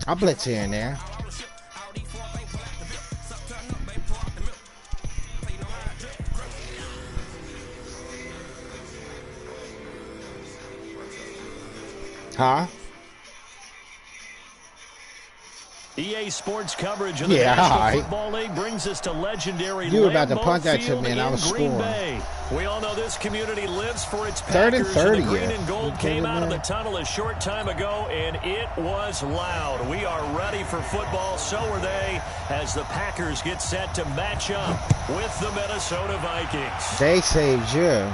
I'll blitz here and there. Huh? EA Sports coverage of the National Football League brings us to legendary You were about to Lambeau punt that to Field me and I was Green scoring. Bay. We all know this community lives for its Third and Packers. 30, The green yeah. and gold came out of the tunnel a short time ago, and it was loud. We are ready for football. So are they, as the Packers get set to match up with the Minnesota Vikings. They saved you.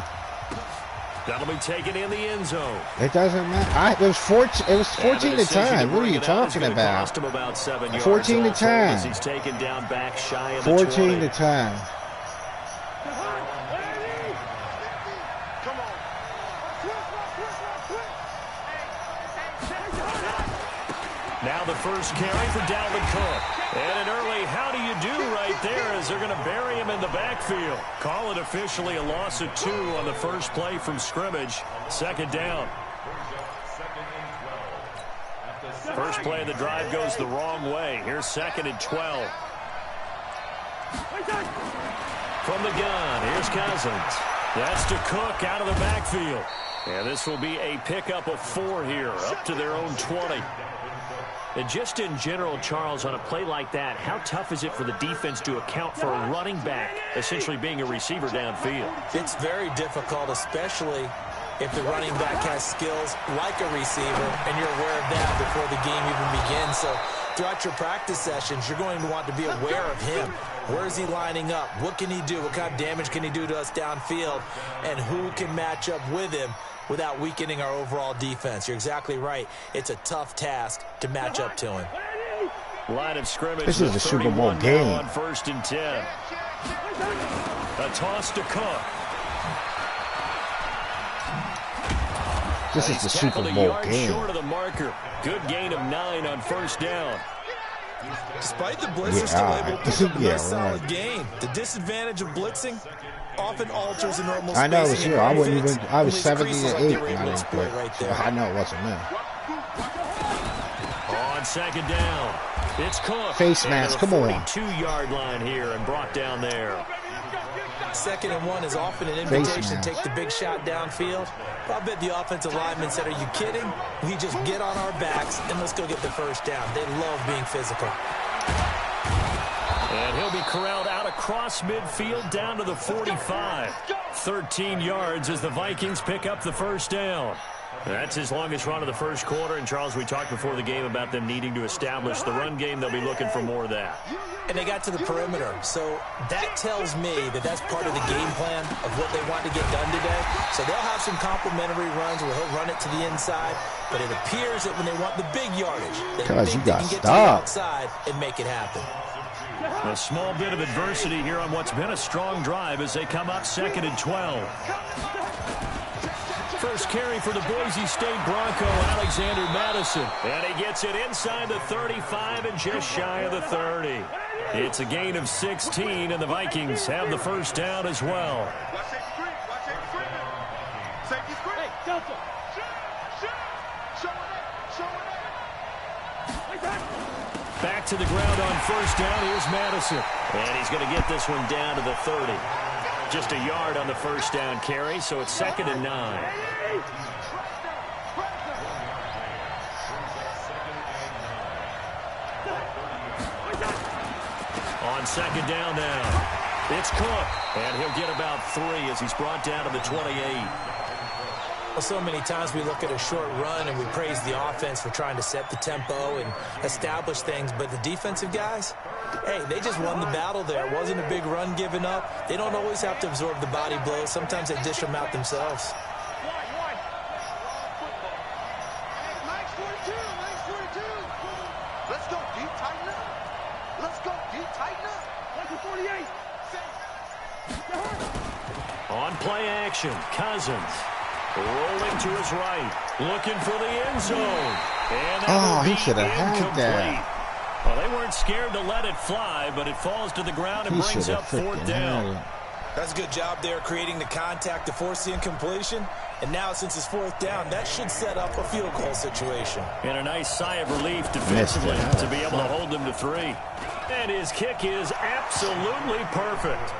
That'll be taken in the end zone. It doesn't matter. It was 14 to 10. What are you talking about? 14 to 10. He's taken down back shy of 14 to 10. Now the first carry for Dalvin Cook. And an early how do you do right there as they're going to bury him in the backfield. Call it officially a loss of 2 on the first play from scrimmage. Second down. First play of the drive goes the wrong way. Here's 2nd and 12. From the gun, here's Cousins. That's to Cook out of the backfield. And this will be a pickup of 4 here, up to their own 20. And just in general, Charles, on a play like that, how tough is it for the defense to account for a running back essentially being a receiver downfield? It's very difficult, especially if the running back has skills like a receiver, and you're aware of that before the game even begins. So throughout your practice sessions, you're going to want to be aware of him. Where is he lining up? What can he do? What kind of damage can he do to us downfield? And who can match up with him without weakening our overall defense? You're exactly right. It's a tough task to match up to him. Line of scrimmage. This is a Super Bowl game. On 1st and 10. A toss to Cook. This is the Super Bowl game. Short of the marker. Good gain of 9 on 1st down. Despite the blitz, still able to pick up a nice solid gain. The disadvantage of blitzing often alters the normal spacing. I know it was you. I wouldn't even. I was 70 to 8 when I didn't play. Right So I know it wasn't me. On 2nd down, it's Cook. Face mask. Come on. 42-yard line here and brought down there. 2nd and 1 is often an invitation to take the big shot downfield. But I bet the offensive lineman said, "Are you kidding? We just get on our backs and let's go get the first down." They love being physical. And he'll be corralled out across midfield down to the 45. 13 yards as the Vikings pick up the first down. That's his longest run of the first quarter. And, Charles, we talked before the game about them needing to establish the run game. They'll be looking for more of that. And they got to the perimeter. So that tells me that that's part of the game plan of what they want to get done today. So they'll have some complementary runs where he'll run it to the inside. But it appears that when they want the big yardage, they think they can get to the outside and make it happen. A small bit of adversity here on what's been a strong drive as they come up 2nd and 12. First carry for the Boise State Bronco, Alexander Madison. And he gets it inside the 35 and just shy of the 30. It's a gain of 16, and the Vikings have the first down as well. Back to the ground on 1st down. Here's Madison. And he's going to get this one down to the 30. Just a yard on the 1st down carry, so it's 2nd and 9. On 2nd down now, it's Cook. And he'll get about 3 as he's brought down to the 28. Well, so many times we look at a short run and we praise the offense for trying to set the tempo and establish things, but the defensive guys, hey, they just won the battle there. It wasn't a big run given up. They don't always have to absorb the body blows. Sometimes they dish them out themselves. Let's go, deep, tighten up. Let's go, deep, tighten up. 48. On play action, Cousins. Rolling to his right, looking for the end zone. And he should have had that. Well, they weren't scared to let it fly, but it falls to the ground and brings up 4th down. That's a good job there creating the contact to force the incompletion. And now, since it's 4th down, that should set up a field goal situation. And a nice sigh of relief defensively to be able to hold them to 3. And his kick is absolutely perfect.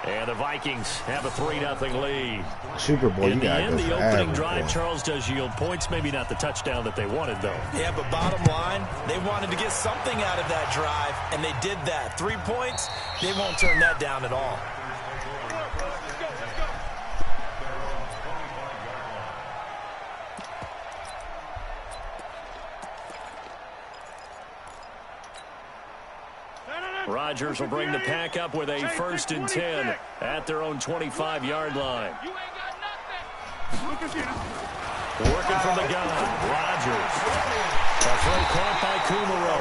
And the Vikings have a 3-0 lead. Super Bowl, in you got to go the for opening average, drive, boy. Charles does yield points. Maybe not the touchdown that they wanted, though. Yeah, but bottom line, they wanted to get something out of that drive, and they did that. 3 points, they won't turn that down at all. Rodgers will bring the pack up with a 1st and 10 at their own 25-yard line. Working from the gun, Rodgers. A throw caught by Kumaro.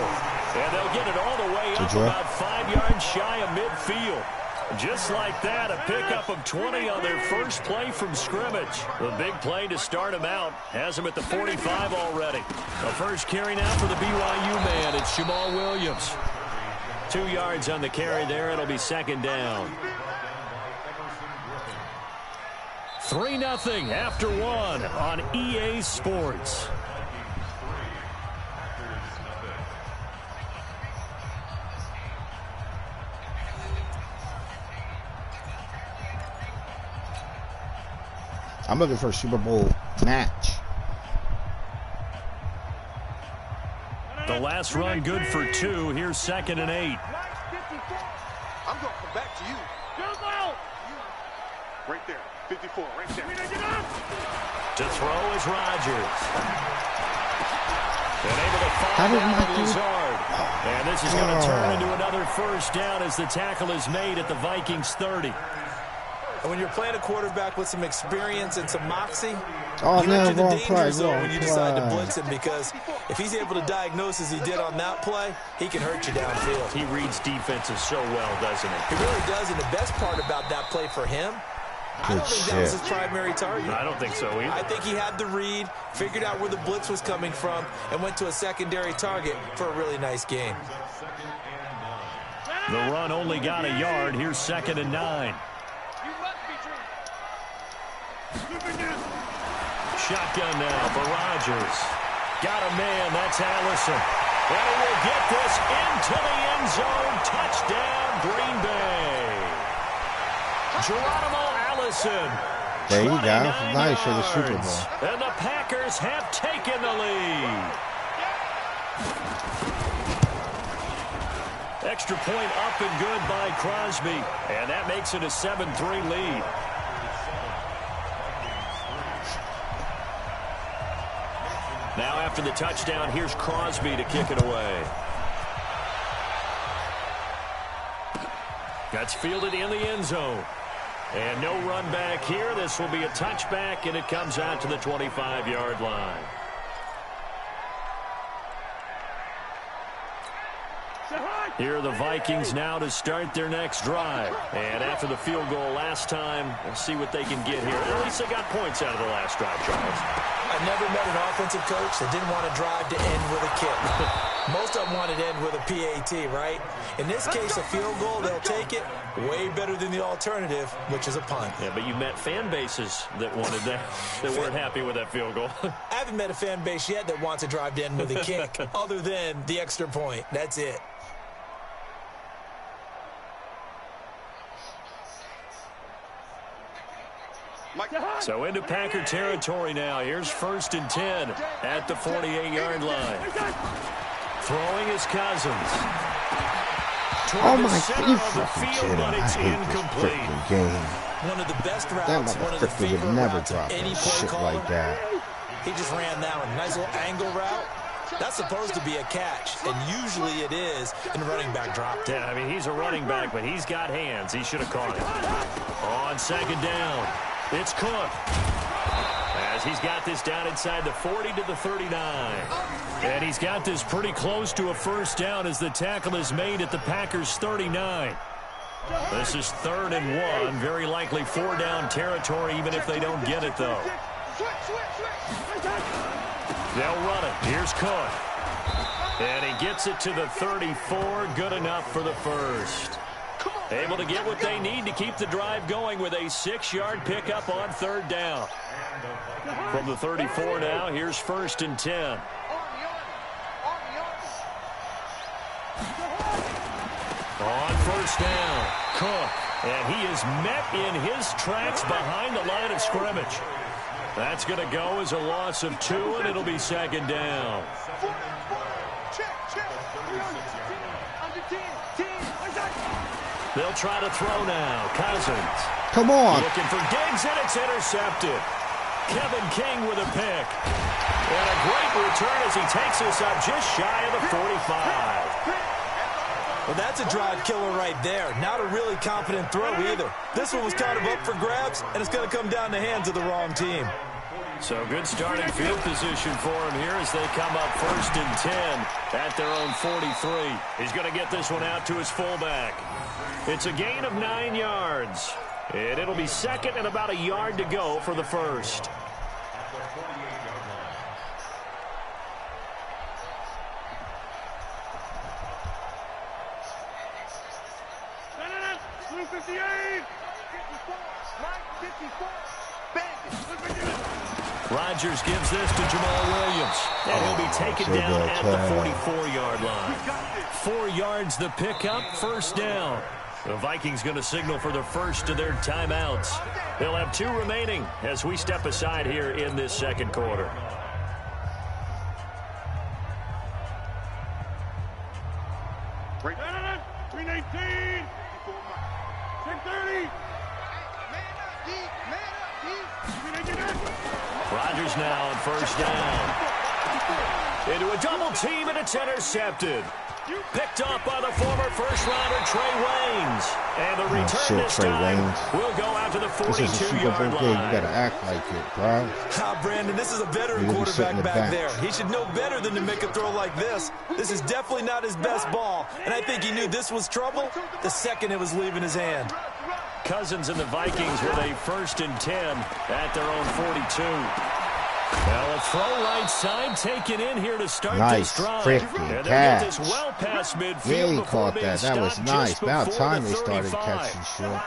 And they'll get it all the way up about 5 yards shy of midfield. Just like that, a pickup of 20 on their first play from scrimmage. The big play to start him out has him at the 45 already. The first carry now for the BYU man. It's Jamal Williams. 2 yards on the carry there. It'll be 2nd down. 3-0 after 1 on EA Sports. I'm looking for a Super Bowl match. The last run good for 2. Here's 2nd and 8. I'm going to come back to you. Right there. 54, right there. To throw is Rodgers. And able to find out Lazard. And this is going to turn into another 1st down as the tackle is made at the Vikings 30. And when you're playing a quarterback with some experience and some moxie, Oh, you no, enter the wrong danger play, zone wrong when you decide to play. blitz him, because if he's able to diagnose as he did on that play, he can hurt you downfield. He reads defenses so well, doesn't he? He really does, and the best part about that play for him, I don't think that was his primary target. I don't think so either. I think he had the read, figured out where the blitz was coming from, and went to a secondary target for a really nice gain. The run only got a yard. Here's 2nd and 9. Shotgun now for Rodgers. Got a man. That's Allison. And he will get this into the end zone. Touchdown, Green Bay. Geronimo Allison. There you go. Nice for the Super Bowl. And the Packers have taken the lead. Extra point up and good by Crosby. And that makes it a 7-3 lead. Now after the touchdown, here's Crosby to kick it away. That's fielded in the end zone. And no run back here. This will be a touchback, and it comes out to the 25-yard line. Here are the Vikings now to start their next drive. And after the field goal last time, we'll see what they can get here. At least they got points out of the last drive, Charles. I never met an offensive coach that didn't want to drive to end with a kick. Most of them wanted to end with a PAT, right? In this case, a field goal, they'll take it. Way better than the alternative, which is a punt. Yeah, but you met fan bases that wanted that, that weren't happy with that field goal. I haven't met a fan base yet that wants to drive to end with a kick, other than the extra point. That's it. So into Packer territory now. Here's 1st and 10 at the 48-yard line. Throwing is Cousins. Oh my God, you fucking kidding. I hate this freaking game. One of the best That routes, one of the motherfucker would favorite never routes drop of any that play shit caller. like that. He just ran that one. Nice little angle route. That's supposed to be a catch, and usually it is, and the running back dropped it. Yeah, I mean, he's a running back, but he's got hands. He should have caught it. On 2nd down, it's Cook. As he's got this down inside the 40 to the 39. And he's got this pretty close to a 1st down as the tackle is made at the Packers 39. This is 3rd and 1. Very likely 4-down territory, even if they don't get it, though. They'll run it. Here's Cook. And he gets it to the 34. Good enough for the 1st. Able to get what they need to keep the drive going with a 6-yard pickup on 3rd down. From the 34 now, here's 1st and 10. On 1st down, Cook. And he is met in his tracks behind the line of scrimmage. That's going to go as a loss of 2, and it'll be 2nd down. They'll try to throw now. Cousins. Come on. Looking for Diggs, and it's intercepted. Kevin King with a pick. And a great return as he takes us up just shy of the 45. Well, that's a drive killer right there. Not a really confident throw either. This one was kind of up for grabs, and it's going to come down the hands of the wrong team. So good starting field position for him here as they come up 1st and 10 at their own 43. He's going to get this one out to his fullback. It's a gain of 9 yards. And it'll be 2nd and about a yard to go for the 1st. Rodgers gives this to Jamal Williams. And he'll be taken down at the 44-yard line. 4 yards the pickup, 1st down. The Vikings going to signal for the first of their timeouts. They'll have 2 remaining as we step aside here in this 2nd quarter. Rodgers now on 1st down. Into a double team, and it's intercepted. Picked off by the former first-rounder Trey Waynes. And the return this time will go out to the 42-yard line. You got to act like it, bro. Brandon, this is a veteran quarterback back there. He should know better than to make a throw like this. This is definitely not his best ball, and I think he knew this was trouble the second it was leaving his hand. Cousins and the Vikings with a 1st and 10 at their own 42. Well, a throw right side taken in here to start this drive. Freaking catch. Well past midfield. Yeah, he caught that. That was nice. About time they started catching short.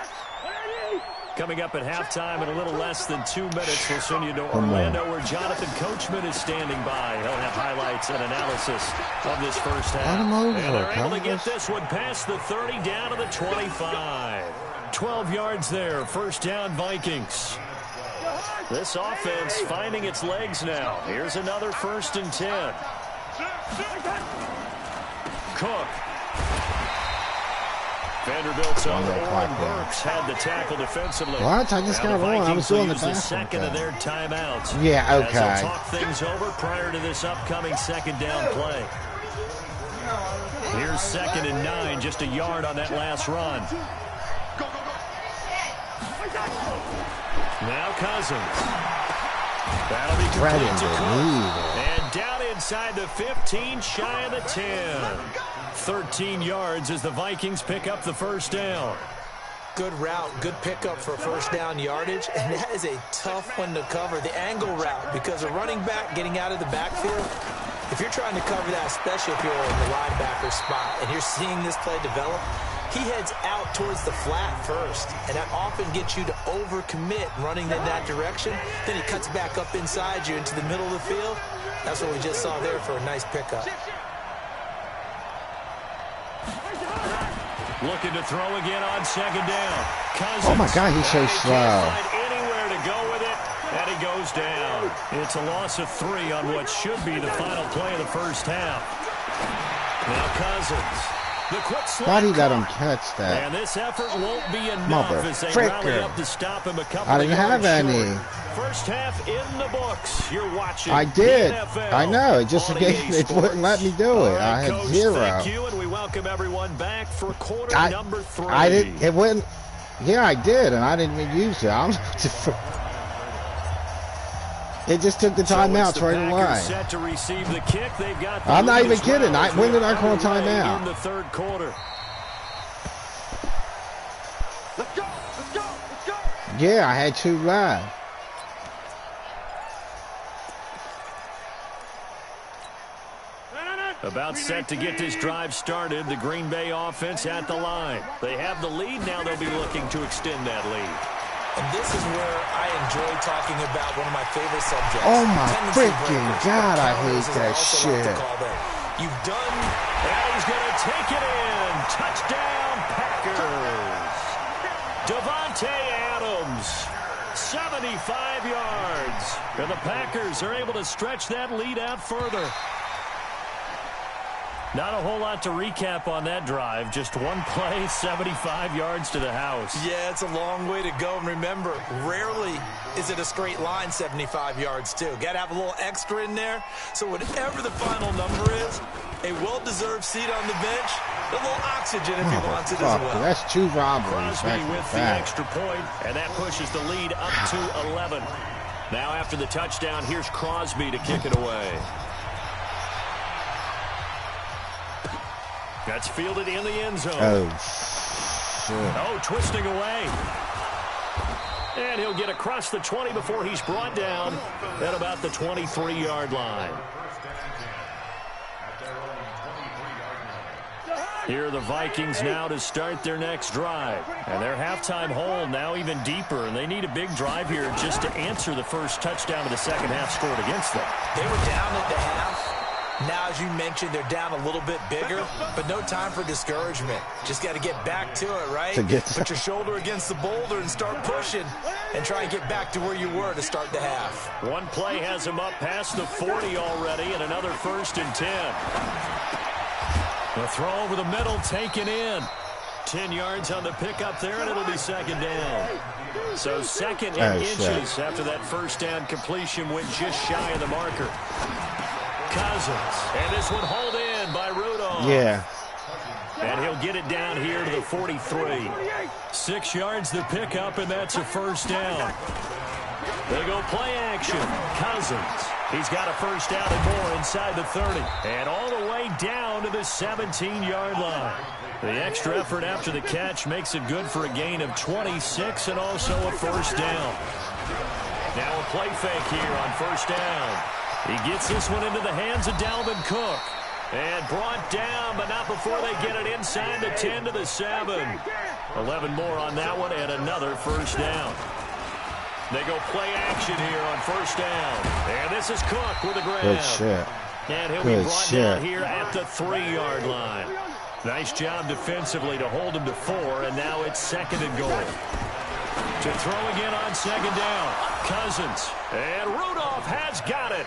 Coming up at halftime in a little less than 2 minutes, we'll send you to Orlando where Jonathan Coachman is standing by. He'll have highlights and analysis of this first half. And they're able to get this one past the 30 down to the 25. 12 yards there. 1st down, Vikings. This offense finding its legs now. Here's another 1st and 10. Cook. Vanderbilt's own Oren Burks had the tackle defensively. What? I just got wrong. I was doing the second of their timeouts. Yeah, okay. As they'll talk things over prior to this upcoming 2nd down play. Here's 2nd and 9, just a yard on that last run. Now Cousins. That'll be complete to Cook. And down inside the 15, shy of the 10. 13 yards as the Vikings pick up the 1st down. Good route, good pickup for 1st down yardage, and that is a tough one to cover, the angle route, because a running back getting out of the backfield, if you're trying to cover that, especially if you're in the linebacker spot, and you're seeing this play develop, he heads out towards the flat first, and that often gets you to overcommit running in that direction. Then he cuts back up inside you into the middle of the field. That's what we just saw there for a nice pickup. Looking to throw again on 2nd down. Cousins. Oh, my God, he's so slow. Anywhere to go with it, and he goes down. It's a loss of 3 on what should be the final play of the 1st half. Now Cousins. Why did he let him catch that? And this effort won't be enough as they rally up to stop him a couple I didn't have any. First half in the books. You're watching. I did. NFL I know. It just it wouldn't let me do it. I had Coach, 0. Thank you, and we welcome everyone back for quarter number 3. I didn't. It wouldn't. Yeah, I did, and I didn't even use it. It just took the timeouts right away. Set to receive the kick. They've got I'm not even kidding. When did I call timeout? In the 3rd quarter. Let's go. Let's go. Let's go. Yeah, I had 2 live. About set to get this drive started. The Green Bay offense at the line. They have the lead. Now they'll be looking to extend that lead. And this is where I enjoy talking about one of my favorite subjects. Oh, my freaking God, I hate that shit. You've done... And he's going to take it in. Touchdown, Packers. Davante Adams, 75 yards. And the Packers are able to stretch that lead out further. Not a whole lot to recap on that drive. Just one play, 75 yards to the house. Yeah, it's a long way to go. And remember, rarely is it a straight line 75 yards, too. Got to have a little extra in there. So whatever the final number is, a well-deserved seat on the bench, a little oxygen if he wants it as well. That's 2 robberies. Crosby with the extra point, and that pushes the lead up to 11. Now after the touchdown, here's Crosby to kick it away. That's fielded in the end zone. Oh, shit. Oh, twisting away. And he'll get across the 20 before he's brought down at about the 23-yard line. Here are the Vikings now to start their next drive. And their halftime hole now even deeper, and they need a big drive here just to answer the first touchdown of the second half scored against them. They were down at the half. Now, as you mentioned, they're down a little bit bigger, but no time for discouragement. Just got to get back to it, right? Put your shoulder against the boulder and start pushing and try and get back to where you were to start the half. One play has him up past the 40 already, and another 1st and 10. The throw over the middle taken in. 10 yards on the pickup there, and it'll be second down. So second and inches after that first down completion went just shy of the marker. Cousins, and this one hauled in by Rudolph. Yeah. And he'll get it down here to the 43. 6 yards the pickup, and that's a first down. They go play action. Cousins. He's got a first down and more inside the 30. And all the way down to the 17-yard line. The extra effort after the catch makes it good for a gain of 26 and also a first down. Now a play fake here on first down. He gets this one into the hands of Dalvin Cook. And brought down, but not before they get it inside the 10 to the 7. 11 more on that one and another first down. They go play action here on first down. And this is Cook with a grab. Good shit. And he'll be brought down here at the 3-yard line. Nice job defensively to hold him to 4, and now it's second and goal. To throw again on second down. Cousins. And Rudolph has got it.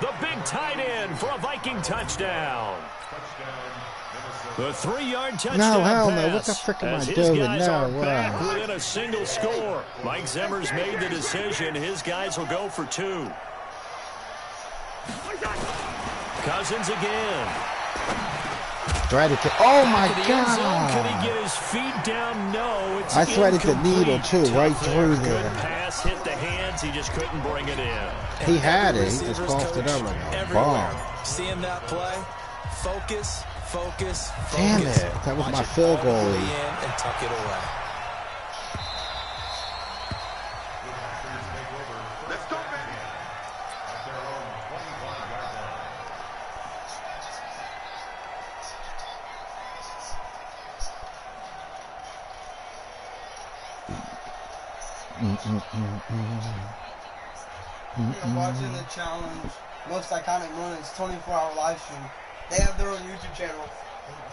The big tight end for a Viking touchdown. The 3-yard touchdown no, hell pass. no. What the frick am I His doing? guys No, are wow. back within a single score. Mike Zimmer's made the decision. His guys will go for 2. Cousins again. Tried to get, oh my God! Could he God! get his feet down? No, it's I tried to get the needle too, right through Good there. pass hit the hands. He just couldn't bring it in. He had it. He just coughed it up like a bomb. Seeing that play, focus. Damn it! That was my field goal. And tuck it away. Let's go, baby. You're watching the challenge, most iconic moments, 24-hour live stream. They have their own YouTube channel.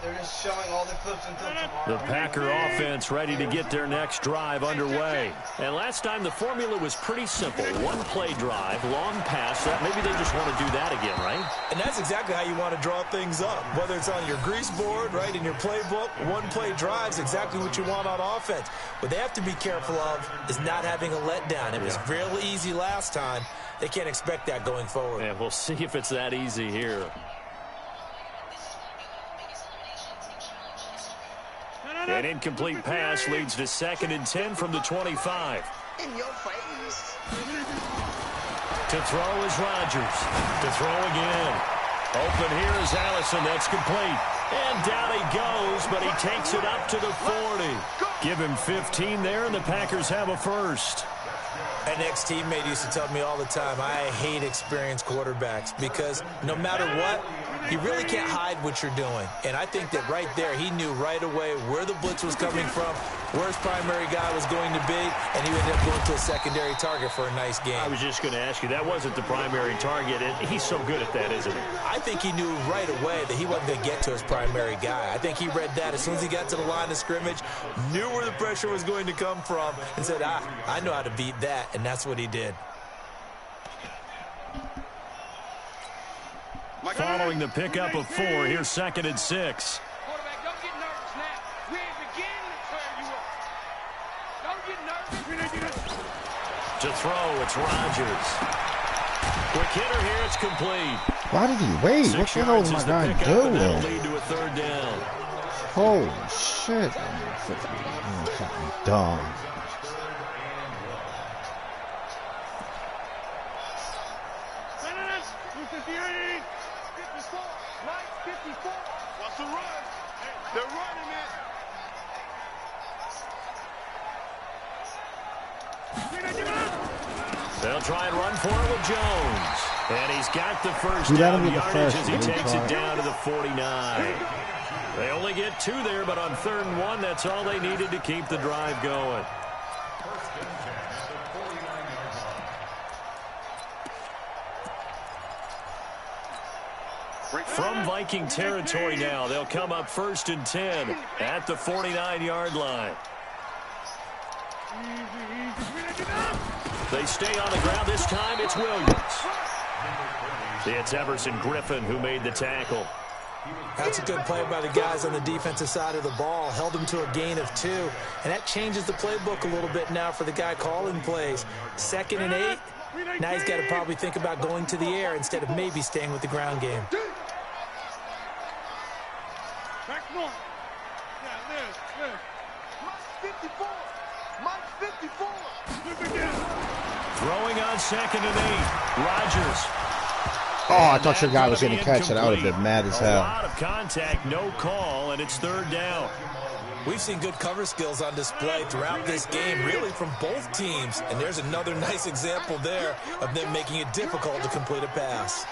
They're just showing all the clips until tomorrow. The Packer offense ready to get their next drive underway. And last time the formula was pretty simple. One play drive, long pass. Maybe they just want to do that again, right? And that's exactly how you want to draw things up. Whether it's on your grease board, right, in your playbook, one play drive's exactly what you want on offense. What they have to be careful of is not having a letdown. It was real easy last time. They can't expect that going forward. And we'll see if it's that easy here. An incomplete pass leads to 2nd and 10 from the 25. In your face. To throw is Rodgers. To throw again. Open here is Allison. That's complete. And down he goes, but he takes it up to the 40. Give him 15 there, and the Packers have a first. An ex-teammate used to tell me all the time, I hate experienced quarterbacks because no matter what, you really can't hide what you're doing. And I think that right there, he knew right away where the blitz was coming from, where his primary guy was going to be, and he ended up going to a secondary target for a nice game. I was just going to ask you, that wasn't the primary target, and he's so good at that, isn't he? I think he knew right away that he wasn't going to get to his primary guy. I think he read that as soon as he got to the line of scrimmage, knew where the pressure was going to come from, and said, I know how to beat that, and that's what he did. Following the pickup of 4, here's 2nd and 6. Quarterback, don't get nervous now. We ain't beginning to tear you up. Don't get nervous. To throw, it's Rodgers. Quick hitter here, it's complete. Why did he wait? What the hell am I going to do? That'll lead to a 3rd down. Holy shit. Something dumb. What's the run? They're running it. They'll try and run for it with Jones. And he's got the first Let down him get the yardage first. as he Let him takes try it down to the 49. They only get 2 there, but on 3rd and 1, that's all they needed to keep the drive going. From Viking territory now, they'll come up 1st and 10 at the 49-yard line. They stay on the ground. This time it's Williams. It's Everson Griffin who made the tackle. That's a good play by the guys on the defensive side of the ball. Held them to a gain of 2. And that changes the playbook a little bit now for the guy calling plays. 2nd and 8. Now he's got to probably think about going to the air instead of maybe staying with the ground game. Back north. Yeah, there. Mike 54. Mike 54. Throwing on 2nd and 8. Rodgers. Oh, I thought your guy was going to catch it. I would have been mad as hell. A lot of contact, no call, and it's 3rd down. We've seen good cover skills on display throughout this game, really from both teams. And there's another nice example there of them making it difficult to complete a pass.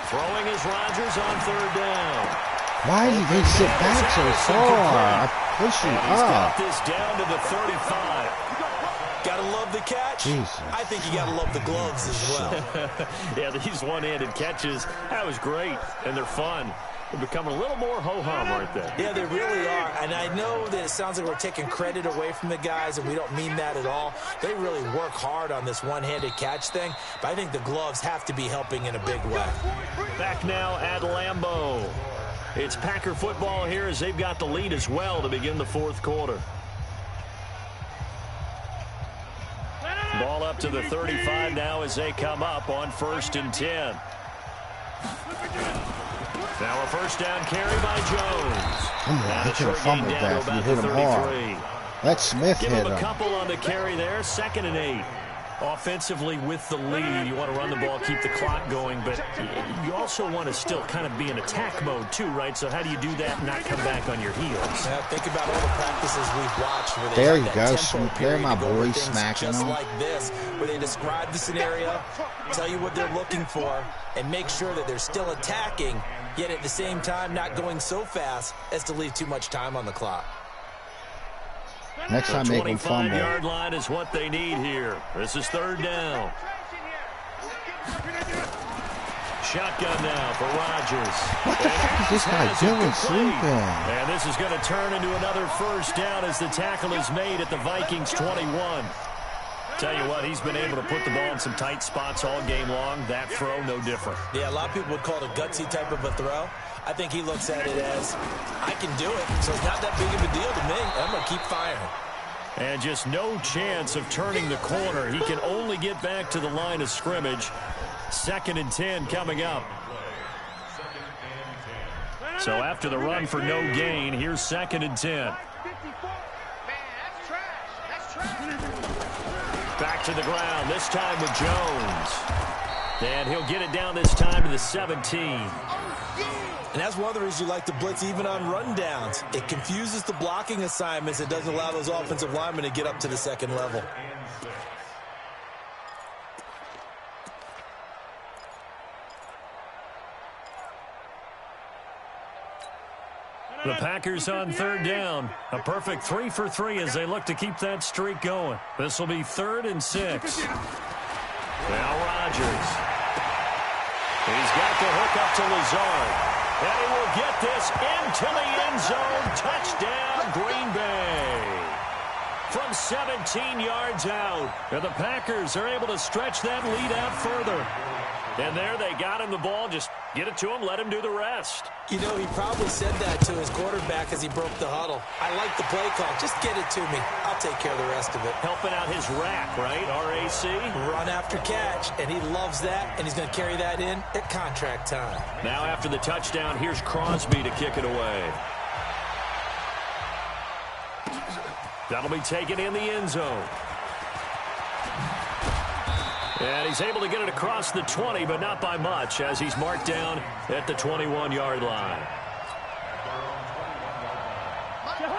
Throwing is Rodgers on 3rd down. Why did he sit back so far? I push him He's got up. this down to the 35. Gotta love the catch. Jesus. I think you gotta love the gloves as well. Yeah, these one-handed catches, that was great, and they're fun. They're becoming a little more ho-hum, aren't they? Yeah, they really are. And I know that it sounds like we're taking credit away from the guys, and we don't mean that at all. They really work hard on this one-handed catch thing, but I think the gloves have to be helping in a big way. Back now at Lambeau. It's Packer football here as they've got the lead as well to begin the 4th quarter. Ball up to the 35 now as they come up on 1st and 10. Now a 1st down carry by Jones. Come on, he could have fumbled that. You hit him hard. Let Smith Give hit him a him. couple on the carry there. 2nd and 8. Offensively with the lead, you want to run the ball, keep the clock going, but you also want to still kind of be in attack mode too, right? So how do you do that and not come back on your heels? Yeah, think about all the practices we've watched where they There have you that go. tempo There period my to go over boy things smacking just him. like this, where they describe the scenario, tell you what they're looking for, and make sure that they're still attacking, yet at the same time not going so fast as to leave too much time on the clock. Next time The make him fumble. 25-yard line is what they need here. This is 3rd down. Shotgun now for Rodgers. What the fuck is this guy doing sleeping? And this is going to turn into another 1st down as the tackle is made at the Vikings 21. Tell you what, he's been able to put the ball in some tight spots all game long. That throw, no different. Yeah, a lot of people would call it a gutsy type of a throw. I think he looks at it as, I can do it, so it's not that big of a deal to me. I'm going to keep firing. And just no chance of turning the corner. He can only get back to the line of scrimmage. 2nd and 10 coming up. So after the run for no gain, here's 2nd and 10. Back to the ground, this time with Jones. And he'll get it down this time to the 17. And that's one of the reasons you like to blitz even on rundowns. It confuses the blocking assignments. It doesn't allow those offensive linemen to get up to the second level. The Packers on third down. A perfect 3 for 3 as they look to keep that streak going. This will be 3rd and 6. Now Rodgers. He's got the hook up to Lazard. And he will get this into the end zone. Touchdown, Green Bay. From 17 yards out. And the Packers are able to stretch that lead out further. And there they got him the ball. Just get it to him, let him do the rest. You know, he probably said that to his quarterback as he broke the huddle. I like the play call. Just get it to me. I'll take care of the rest of it. Helping out his rack, right? RAC? Run after catch, and he loves that, and he's going to carry that in at contract time. Now after the touchdown, here's Crosby to kick it away. That'll be taken in the end zone. And he's able to get it across the 20, but not by much, as he's marked down at the 21-yard line.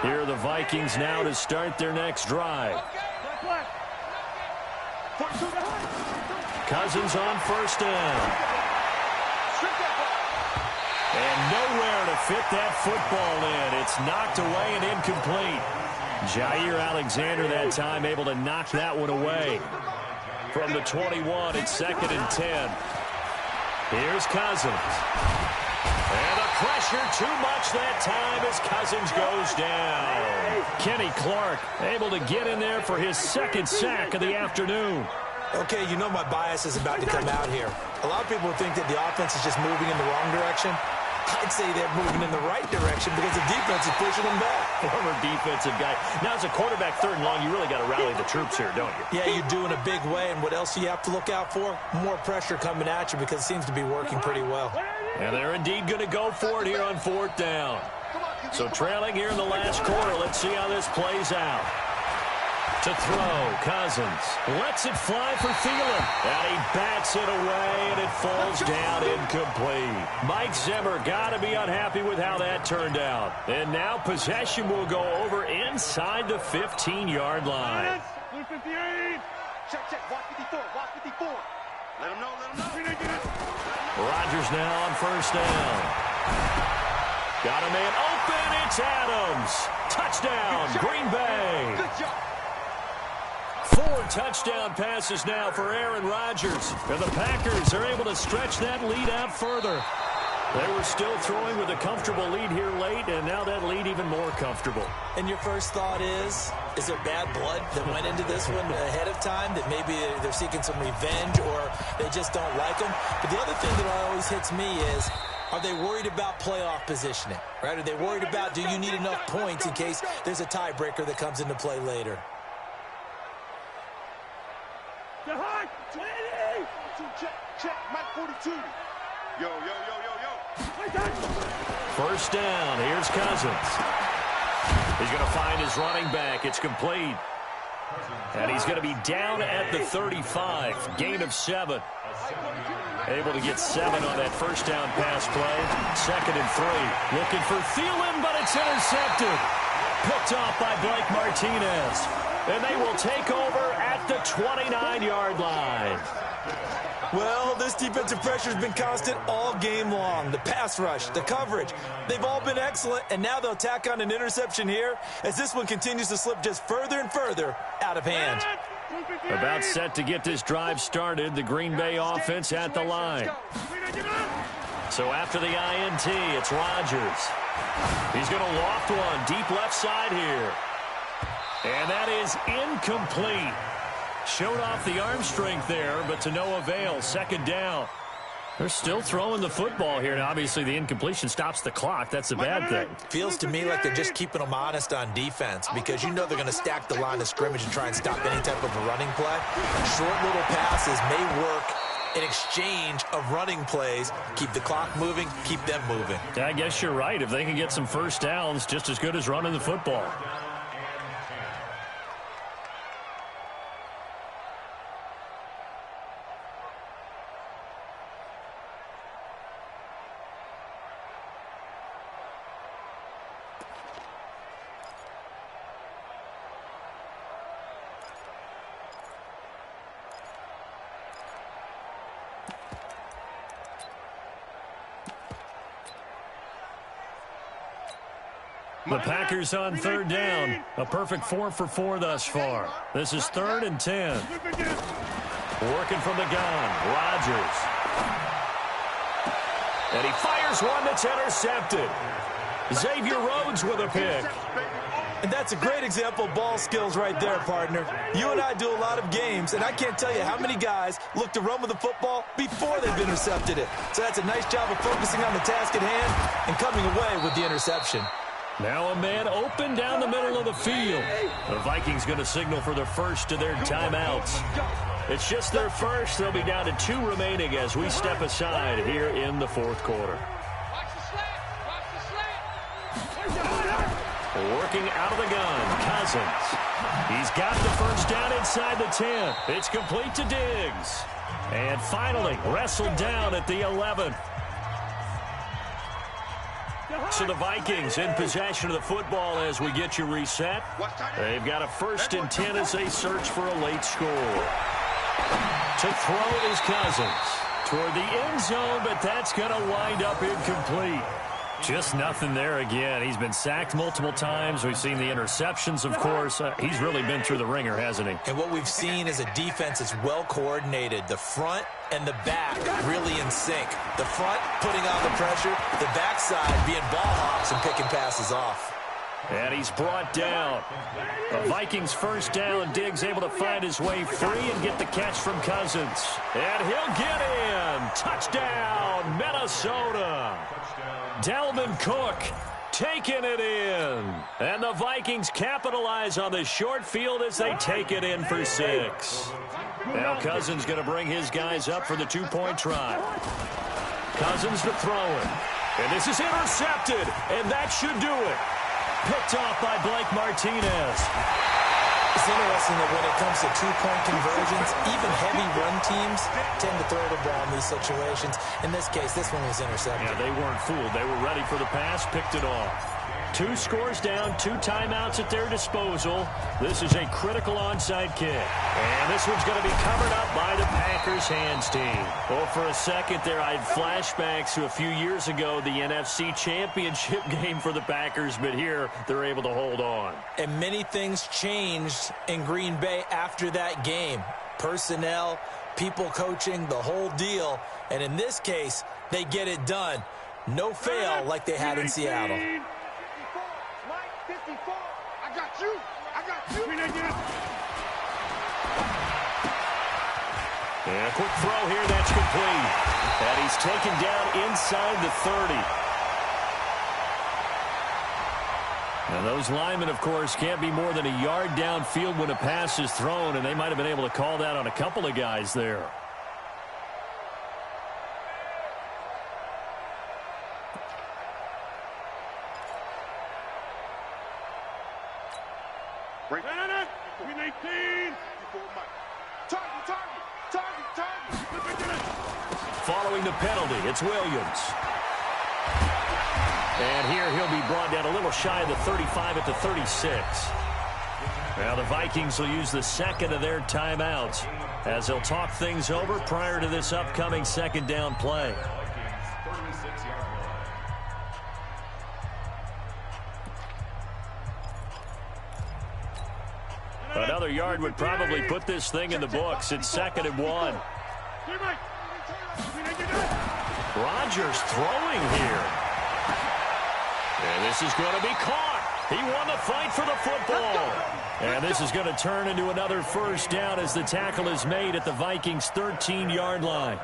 Here are the Vikings now to start their next drive. Cousins on first down. And nowhere to fit that football in. It's knocked away and incomplete. Jair Alexander that time able to knock that one away. From the 21, it's 2nd and 10. Here's Cousins. And the pressure too much that time as Cousins goes down. Kenny Clark able to get in there for his 2nd sack of the afternoon. Okay, you know my bias is about to come out here. A lot of people think that the offense is just moving in the wrong direction. I'd say they're moving in the right direction because the defense is pushing them back. Former defensive guy. Now, as a quarterback, 3rd and long, you really got to rally the troops here, don't you? Yeah, you do in a big way. And what else do you have to look out for? More pressure coming at you because it seems to be working pretty well. And they're indeed going to go for it here on 4th down. So trailing here in the last quarter. Let's see how this plays out. To throw, Cousins lets it fly for Thielen. And he bats it away, and it falls down incomplete. Mike Zimmer got to be unhappy with how that turned out. And now possession will go over inside the 15-yard line. Check. Watch 54. Let him know. Rodgers now on first down. Got a man open. It's Adams. Touchdown, Green Bay. Good job. 4 touchdown passes now for Aaron Rodgers. And the Packers are able to stretch that lead out further. They were still throwing with a comfortable lead here late, and now that lead even more comfortable. And your first thought is there bad blood that went into this one ahead of time, that maybe they're seeking some revenge or they just don't like them? But the other thing that always hits me is, are they worried about playoff positioning? Right? Are they worried about, do you need enough points in case there's a tiebreaker that comes into play later? Check. Mike 42. Yo. First down. Here's Cousins. He's going to find his running back. It's complete. And he's going to be down at the 35. Gain of 7. Able to get 7 on that first down pass play. 2nd and 3. Looking for Thielen, but it's intercepted. Picked off by Blake Martinez. And they will take over at the 29-yard line. Well, this defensive pressure has been constant all game long. The pass rush, the coverage, they've all been excellent, and now they'll tack on an interception here as this one continues to slip just further and further out of hand. About set to get this drive started, the Green Bay offense at the line. So after the INT, it's Rodgers. He's going to loft one deep left side here. And that is incomplete. Showed off the arm strength there, but to no avail. 2nd down. They're still throwing the football here. Now, obviously, the incompletion stops the clock. That's a bad thing. Feels to me like they're just keeping them honest on defense because you know they're going to stack the line of scrimmage and try and stop any type of a running play. Short little passes may work in exchange of running plays. Keep the clock moving, keep them moving. I guess you're right. If they can get some first downs, just as good as running the football. The Packers on third down. A perfect 4 for 4 thus far. This is 3rd and 10. Working from the gun, Rodgers. And he fires one that's intercepted. Xavier Rhodes with a pick. And that's a great example of ball skills right there, partner. You and I do a lot of games, and I can't tell you how many guys look to run with the football before they've intercepted it. So that's a nice job of focusing on the task at hand and coming away with the interception. Now a man open down the middle of the field. The Vikings going to signal for the first of their timeouts. It's just their first. They'll be down to 2 remaining as we step aside here in the 4th quarter. Working out of the gun, Cousins. He's got the first down inside the 10. It's complete to Diggs. And finally, wrestled down at the 11. So the Vikings in possession of the football as we get you reset. They've got a 1st and 10 as they search for a late score. To throw is Cousins. Toward the end zone, but that's going to wind up incomplete. Just nothing there again. He's been sacked multiple times. We've seen the interceptions, of course. He's really been through the ringer, hasn't he? And what we've seen is a defense that's well coordinated. The front and the back really in sync. The front putting on the pressure, the backside being ball hawks and picking passes off. And he's brought down. The Vikings first down. Diggs able to find his way free and get the catch from Cousins. And he'll get in. Touchdown, Minnesota. Dalvin Cook taking it in. And the Vikings capitalize on the short field as they take it in for 6. Now Cousins going to bring his guys up for the 2-point try. Cousins to throw it. And this is intercepted. And that should do it. Picked off by Blake Martinez. It's interesting that when it comes to 2-point conversions, even heavy run teams tend to throw the ball in these situations. In this case, this one was intercepted. Yeah, they weren't fooled. They were ready for the pass, picked it off. 2 scores down, 2 timeouts at their disposal. This is a critical onside kick. And this one's going to be covered up by the Packers hands team. Well, for a second there, I had flashbacks to a few years ago, the NFC Championship game for the Packers, but here they're able to hold on. And many things changed in Green Bay after that game. Personnel, people coaching, the whole deal. And in this case, they get it done. No fail like they had in Seattle. 54. I got you. And a quick throw here, that's complete. And he's taken down inside the 30. Now those linemen, of course, can't be more than a yard downfield when a pass is thrown, and they might have been able to call that on a couple of guys there. Following the penalty, it's Williams. And here he'll be brought down a little shy of the 35 at the 36. Now the Vikings will use the second of their timeouts as they'll talk things over prior to this upcoming 2nd down play. Another yard would probably put this thing in the books. It's 2nd and 1. Rodgers throwing here. And this is going to be caught. He won the fight for the football. And this is going to turn into another first down as the tackle is made at the Vikings' 13-yard line.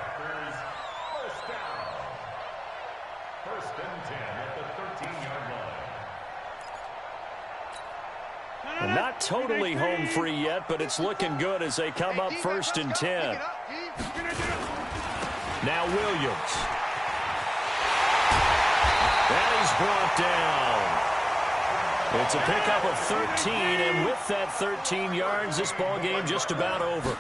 Not totally home free yet, but it's looking good as they come up 1st and 10. Now Williams. And he's brought down. It's a pickup of 13, and with that 13 yards, this ball game just about over.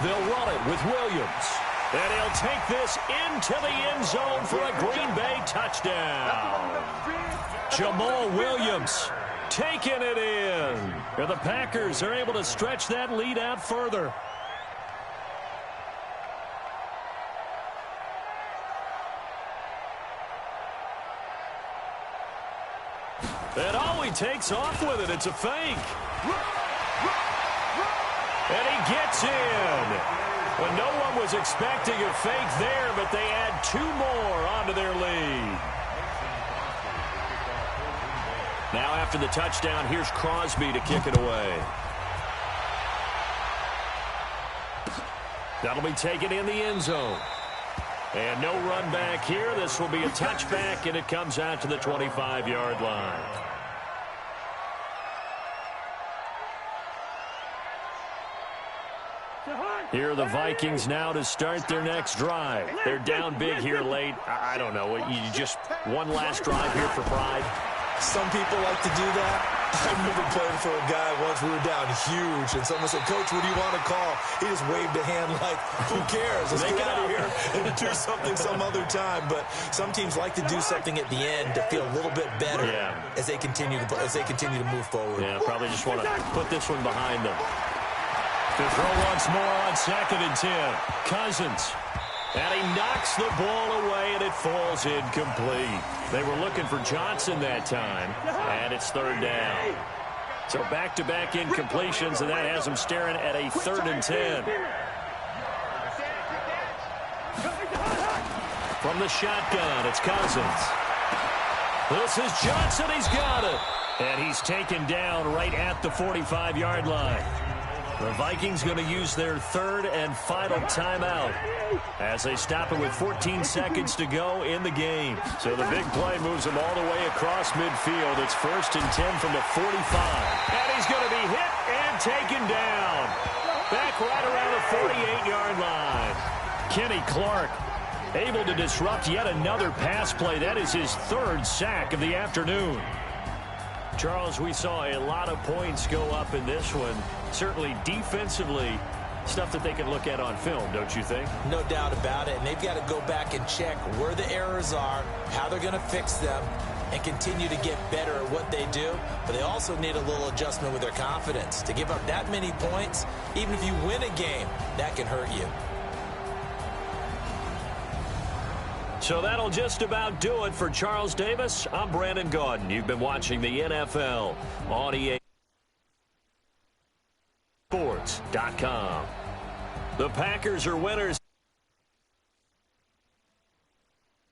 They'll run it with Williams. And he'll take this into the end zone for a Green Bay touchdown. Jamal Williams taking it in. And the Packers are able to stretch that lead out further. And he takes off with it. It's a fake. And he gets in. Well, no one was expecting a fake there, but they add 2 more onto their lead. Now after the touchdown, here's Crosby to kick it away. That'll be taken in the end zone. And no run back here. This will be a touchback, and it comes out to the 25-yard line. Here are the Vikings now to start their next drive. They're down big here late. I don't know. You just one last drive here for pride. Some people like to do that. I remember playing for a guy once. We were down huge, and someone said, "Coach, what do you want to call?" He just waved a hand like, "Who cares? Let's get out of here and do something some other time." But some teams like to do something at the end to feel a little bit better as they continue to move forward. Yeah, probably just want to put this one behind them. To throw once more on 2nd and 10. Cousins. And he knocks the ball away, and it falls incomplete. They were looking for Johnson that time, and it's 3rd down. So back-to-back incompletions, and that has them staring at a 3rd and 10. From the shotgun, it's Cousins. This is Johnson. He's got it. And he's taken down right at the 45-yard line. The Vikings going to use their 3rd and final timeout as they stop it with 14 seconds to go in the game. So the big play moves them all the way across midfield. It's 1st and 10 from the 45. And he's going to be hit and taken down. Back right around the 48-yard line. Kenny Clark able to disrupt yet another pass play. That is his 3rd sack of the afternoon. Charles, we saw a lot of points go up in this one. Certainly defensively, stuff that they can look at on film, don't you think? No doubt about it. And they've got to go back and check where the errors are, how they're going to fix them, and continue to get better at what they do. But they also need a little adjustment with their confidence. To give up that many points, even if you win a game, that can hurt you. So that'll just about do it for Charles Davis. I'm Brandon Gaudin. You've been watching the NFL on EA Sports.com. The Packers are winners.